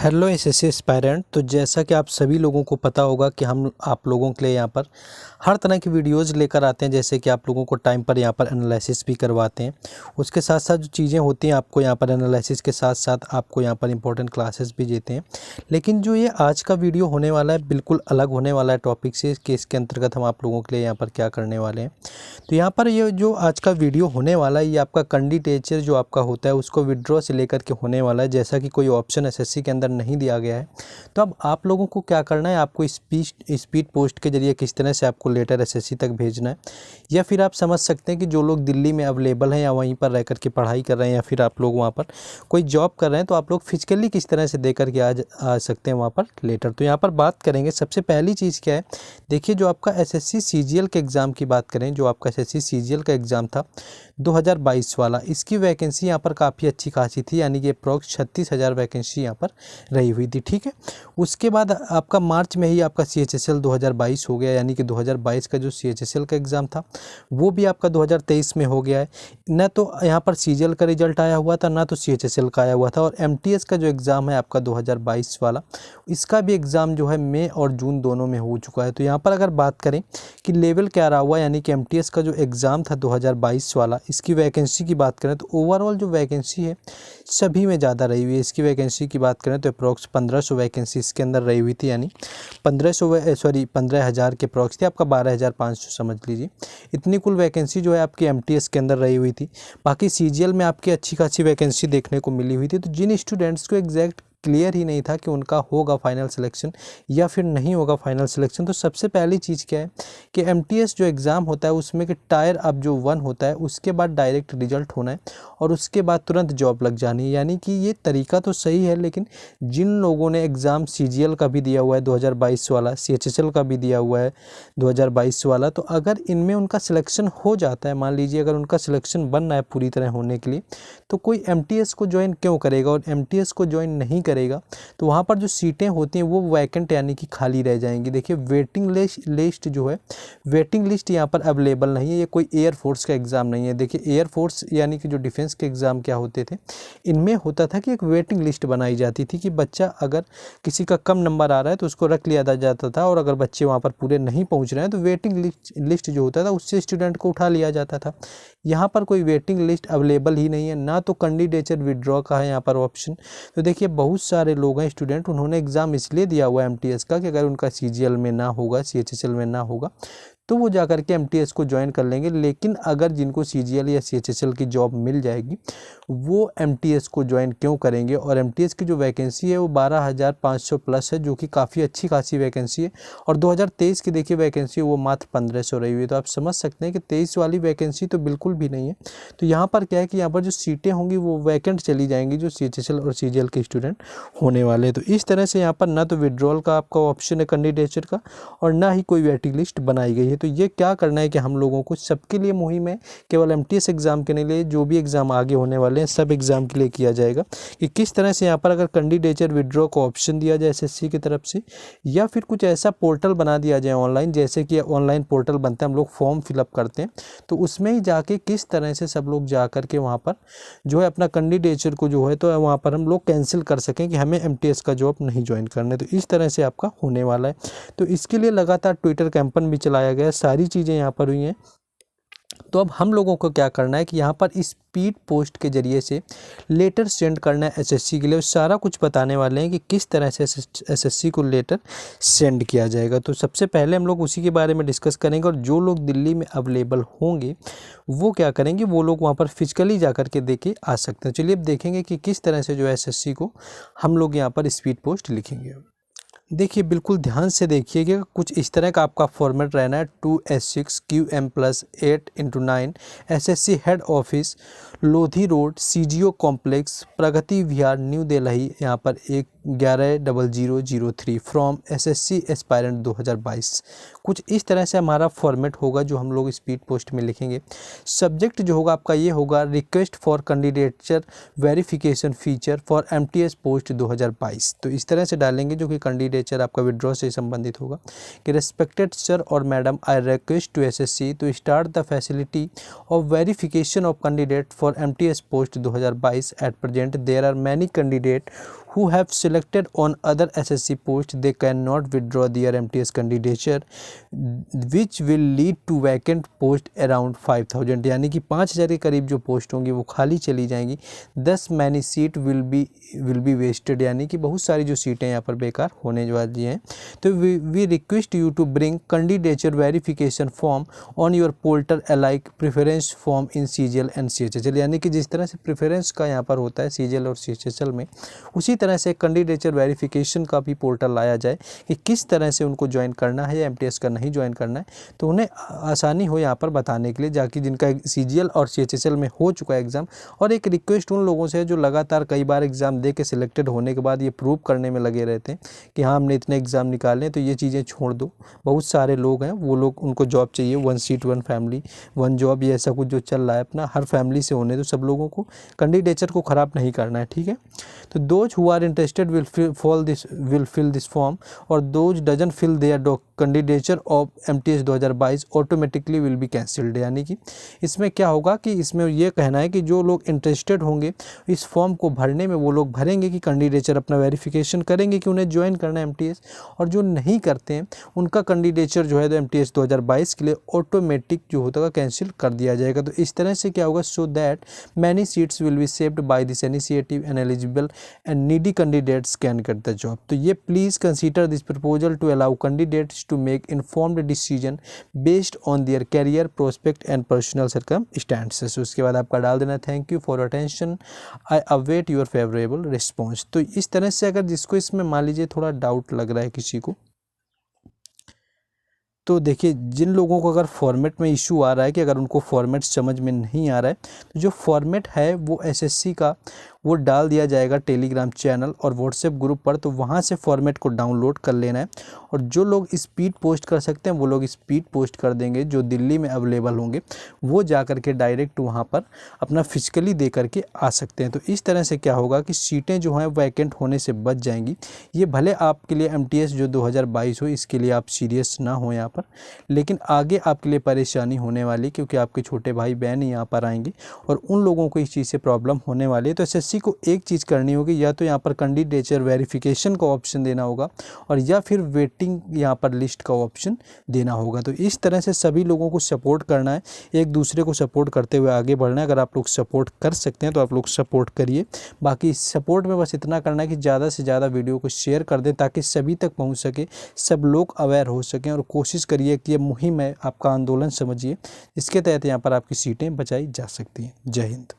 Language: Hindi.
Hello SSC aspirant. तो जैसा कि आप सभी लोगों को पता होगा कि हम आप लोगों के लिए यहाँ पर हर तरह की वीडियोस लेकर आते हैं, जैसे कि आप लोगों को टाइम पर यहाँ पर एनालिसिस भी करवाते हैं। उसके साथ साथ जो चीज़ें होती हैं आपको यहाँ पर एनालिसिस के साथ साथ आपको यहाँ पर इंपॉर्टेंट क्लासेस भी देते हैं। लेकिन जो ये आज का वीडियो होने वाला है बिल्कुल अलग होने वाला है टॉपिक से, कि इसके अंतर्गत हम आप लोगों के लिए यहाँ पर क्या करने वाले हैं। तो यहाँ पर ये जो आज का वीडियो होने वाला है ये आपका कैंडिडेचर जो आपका होता है उसको विड्रॉ से लेकर के होने वाला है। जैसा कि कोई ऑप्शन एसएससी के अंदर नहीं दिया गया है, तो अब आप लोगों को क्या करना है, आपको स्पीड पोस्ट के जरिए किस तरह से आपको लेटर एसएससी तक भेजना है। या फिर आप समझ सकते हैं कि जो लोग दिल्ली में अवेलेबल हैं या वहीं पर रह कर के पढ़ाई कर रहे हैं या फिर आप लोग वहाँ पर कोई जॉब कर रहे हैं, तो आप लोग फिजिकली किस तरह से दे करके आ सकते हैं वहाँ पर लेटर। तो यहाँ पर बात करेंगे। सबसे पहली चीज़ क्या है, देखिए जो आपका एसएससी सीजीएल के एग्ज़ाम की बात करें, जो आपका एसएससी सीजीएल का एग्ज़ाम था 2022 वाला, इसकी वैकेंसी यहाँ पर काफ़ी अच्छी खासी थी, यानी कि अप्रॉक्स 36,000 वैकेंसी यहाँ पर रही हुई थी। ठीक है, उसके बाद आपका मार्च में ही आपका सीएचएसएल 2022 हो गया, यानी कि 2022 का जो सीएचएसएल का एग्ज़ाम था वो भी आपका 2023 में हो गया है। न तो यहाँ पर सीजीएल का रिजल्ट आया हुआ था, ना तो सीएचएसएल का आया हुआ था। और एमटीएस का जो एग्ज़ाम है आपका 2022 वाला, इसका भी एग्ज़ाम जो है मई और जून दोनों में हो चुका है। तो यहाँ पर अगर बात करें कि लेवल क्या रहा हुआ, यानी कि एमटीएस का जो एग्ज़ाम था 2022 वाला, इसकी वैकेंसी की बात करें तो ओवरऑल जो वैकेंसी है सभी में ज़्यादा रही हुई है। इसकी वैकेंसी की बात करें तो अप्रॉक्स 1500 वैकेंसी इसके अंदर रही हुई थी, यानी 15,000 के अप्रॉक्स थी, आपका 12,500 समझ लीजिए। इतनी कुल वैकेंसी जो है आपकी एमटीएस के अंदर रही हुई थी। बाकी सीजीएल में आपकी अच्छी खासी वैकेंसी देखने को मिली हुई थी। तो जिन स्टूडेंट्स को एग्जैक्ट क्लियर ही नहीं था कि उनका होगा फाइनल सिलेक्शन या फिर नहीं होगा फाइनल सिलेक्शन, तो सबसे पहली चीज़ क्या है कि एमटीएस जो एग्ज़ाम होता है उसमें कि टायर अब जो 1 होता है उसके बाद डायरेक्ट रिजल्ट होना है और उसके बाद तुरंत जॉब लग जानी है। यानी कि ये तरीका तो सही है, लेकिन जिन लोगों ने एग्ज़ाम सीजीएल का भी दिया हुआ है 2022 वाला, सीएचएसएल का भी दिया हुआ है 2022 वाला, तो अगर इनमें उनका सिलेक्शन हो जाता है, मान लीजिए अगर उनका सिलेक्शन बन रहा है पूरी तरह होने के लिए, तो कोई एमटीएस को ज्वाइन क्यों करेगा। और एमटीएस को ज्वाइन नहीं करेगा तो वहाँ पर जो सीटें होती हैं वो वैकेंट यानी कि खाली रह जाएंगी। देखिए वेटिंग लिस्ट जो है, वेटिंग लिस्ट यहाँ पर अवेलेबल नहीं है। ये कोई एयरफोर्स का एग्ज़ाम नहीं है। देखिए एयरफोर्स यानी कि जो डिफेंस के एग्ज़ाम क्या होते थे, इनमें होता था कि एक वेटिंग लिस्ट बनाई जाती थी कि बच्चा अगर किसी का कम नंबर आ रहा है तो उसको रख लिया जाता था, और अगर बच्चे वहाँ पर पूरे नहीं पहुँच रहे हैं तो वेटिंग लिस्ट जो होता था उससे स्टूडेंट को उठा लिया जाता था। यहाँ पर कोई वेटिंग लिस्ट अवेलेबल ही नहीं है, ना तो कैंडिडेचर विड्रॉ का है यहाँ पर ऑप्शन। तो देखिए बहुत सारे लोग हैं स्टूडेंट, उन्होंने एग्ज़ाम इसलिए दिया हुआ है एमटीएस का कि अगर उनका सीजीएल में ना होगा, सीएचएसएल में ना होगा, तो वो जाकर के एमटीएस को ज्वाइन कर लेंगे। लेकिन अगर जिनको सीजीएल या सीएचएसएल की जॉब मिल जाएगी वो एमटीएस को ज्वाइन क्यों करेंगे। और एमटीएस की जो वैकेंसी है वो 12,500 प्लस है, जो कि काफ़ी अच्छी खासी वैकेंसी है। और 2023 की देखिए वैकेंसी वो मात्र 1500 रही हुई है। तो आप समझ सकते हैं कि 23 वाली वैकेंसी तो बिल्कुल भी नहीं है। तो यहाँ पर क्या है कि यहाँ पर जो सीटें होंगी वो वैकेंट चली जाएंगी जो सीएचएसएल और सीजीएल के स्टूडेंट होने वाले हैं। तो इस तरह से यहाँ पर ना तो विड्रॉल का आपका ऑप्शन है कैंडिडेचर का, और ना ही कोई वेटिंग लिस्ट बनाई गई है। तो ये क्या करना है कि हम लोगों को सबके लिए मुहिम है, केवल एमटीएस एग्ज़ाम के नहीं लिए, जो भी एग्ज़ाम आगे होने वाले हैं सब एग्ज़ाम के लिए किया जाएगा कि किस तरह से यहाँ पर अगर कैंडिडेचर विड्रॉ को ऑप्शन दिया जाए एसएससी की तरफ से, या फिर कुछ ऐसा पोर्टल बना दिया जाए ऑनलाइन, जैसे कि ऑनलाइन पोर्टल बनता है, हम लोग फॉर्म फिलअप करते हैं, तो उसमें ही जाके किस तरह से सब लोग जा करके वहाँ पर जो है अपना कैंडिडेचर को जो है तो वहाँ पर हम लोग कैंसिल कर सकें कि हमें एमटीएस का जॉब नहीं ज्वाइन करना है। तो इस तरह से आपका होने वाला है। तो इसके लिए लगातार ट्विटर कैंपेन भी चलाया गया है, सारी चीज़ें यहाँ पर हुई हैं। तो अब हम लोगों को क्या करना है कि यहाँ पर स्पीड पोस्ट के जरिए से लेटर सेंड करना है एसएससी के लिए। सारा कुछ बताने वाले हैं कि किस तरह से एसएससी को लेटर सेंड किया जाएगा। तो सबसे पहले हम लोग उसी के बारे में डिस्कस करेंगे। और जो लोग दिल्ली में अवेलेबल होंगे वो क्या करेंगे, वो लोग वहाँ पर फिजिकली जा कर के दे के आ सकते हैं। चलिए अब देखेंगे कि किस तरह से जो है एसएससी को हम लोग यहाँ पर स्पीड पोस्ट लिखेंगे। देखिए बिल्कुल ध्यान से देखिएगा, कुछ इस तरह का आपका फॉर्मेट रहना है। 2S6 QM+8x9 SSC head office, Lodhi road, CGO complex, Pragati Vihar, new Delhi, यहाँ पर 110003 फ्रॉम एसएससी एस्पायरेंट 2022। कुछ इस तरह से हमारा फॉर्मेट होगा जो हम लोग स्पीड पोस्ट में लिखेंगे। सब्जेक्ट जो होगा आपका ये होगा, request for candidature verification feature for MTS post 2022। तो इस तरह से डालेंगे जो कि कैंडिडेचर आपका विड्रॉ से संबंधित होगा कि रेस्पेक्टेड सर और madam, I request to SSC to start the facility of verification of candidate for MTS post 2022। At present there are many candidate who have selected on other SSC posts, they cannot withdraw their MTS candidature, which will lead to vacant post around 5000, यानी कि 5000 के करीब जो पोस्ट होंगी वो खाली चली जाएंगी। 10 many seat will be wasted, यानी कि बहुत सारी जो सीटें यहाँ पर बेकार होने वाली हैं। तो we request you to bring candidature verification form on your portal alike preference form in CGL and CHHL, यानी कि जिस तरह से प्रेफरेंस का यहाँ पर होता है CGL और CHHL में, उसी तरह से कैंडिडेचर वेरिफिकेशन का भी पोर्टल लाया जाए कि किस तरह से उनको ज्वाइन करना है या MTS का नहीं ज्वाइन करना है, तो उन्हें आसानी हो यहाँ पर बताने के लिए, जाकि जिनका CGL और CHHL में हो चुका है एग्ज़ाम। और एक रिक्वेस्ट उन लोगों से है जो लगातार कई बार एग्ज़ाम दे के सिलेक्टेड होने के बाद ये प्रूव करने में लगे रहते हैं कि हाँ हमने इतने एग्ज़ाम निकाले, तो ये चीज़ें छोड़ दो। बहुत सारे लोग हैं, वो लोग उनको जॉब चाहिए, 1 सीट 1 फैमिली 1 जॉब, ये ऐसा कुछ जो चल रहा है अपना हर फैमिली से होने, तो सब लोगों को कैंडिडेचर को ख़राब नहीं करना है, ठीक है। तो those who are interested will fill this form और those doesn't fill their candidature of MTS 2022 automatically will be cancelled, यानी कि इसमें क्या होगा कि इसमें ये कहना है कि जो लोग इंटरेस्टेड होंगे इस फॉर्म को भरने में, वो लोग भरेंगे कि कैंडिडेचर अपना वेरिफिकेशन करेंगे कि उन्हें ज्वाइन करना है MTS, और जो नहीं करते हैं उनका कैंडिडेचर जो है तो MTS 2022 के लिए ऑटोमेटिक जो होता है कैंसिल कर दिया जाएगा। तो इस तरह से क्या होगा, so that many seats will be saved by this initiative and eligible and needy candidates can get the job. तो ये please consider this proposal to allow candidates to make informed decision based on their career prospect and personal circumstances। उसके बाद आपका डाल देना thank you for attention, I await your favourable response. तो इस तरह से अगर जिसको इसमें मान लीजिए थोड़ा डाउट लग रहा है किसी को, तो देखिए जिन लोगों को अगर फॉर्मेट में इशू आ रहा है कि अगर उनको फॉर्मेट समझ में नहीं आ रहा है, तो जो फॉर्मेट है वो SSC का वो डाल दिया जाएगा टेलीग्राम चैनल और व्हाट्सएप ग्रुप पर, तो वहाँ से फॉर्मेट को डाउनलोड कर लेना है। और जो लोग स्पीड पोस्ट कर सकते हैं वो लोग स्पीड पोस्ट कर देंगे, जो दिल्ली में अवेलेबल होंगे वो जा कर के डायरेक्ट वहाँ पर अपना फिजिकली दे करके आ सकते हैं। तो इस तरह से क्या होगा कि सीटें जो हैं वैकेंट होने से बच जाएंगी। ये भले आपके लिए MTS जो 2022 हो, इसके लिए आप सीरियस ना हो यहाँ पर, लेकिन आगे आपके लिए परेशानी होने वाली, क्योंकि आपके छोटे भाई बहन यहाँ पर आएंगे और उन लोगों को इस चीज़ से प्रॉब्लम होने वाली है। तो SSC को एक चीज़ करनी होगी, या तो यहाँ पर कैंडिडेचर वेरिफिकेशन का ऑप्शन देना होगा और या फिर वेटिंग यहाँ पर लिस्ट का ऑप्शन देना होगा। तो इस तरह से सभी लोगों को सपोर्ट करना है, एक दूसरे को सपोर्ट करते हुए आगे बढ़ना है। अगर आप लोग सपोर्ट कर सकते हैं तो आप लोग सपोर्ट करिए। बाकी इस सपोर्ट में बस इतना करना है कि ज़्यादा से ज़्यादा वीडियो को शेयर कर दें ताकि सभी तक पहुँच सके, सब लोग अवेयर हो सकें, और कोशिश करिए कि ये मुहिम है, आपका आंदोलन समझिए, इसके तहत यहाँ पर आपकी सीटें बचाई जा सकती हैं। जय हिंद।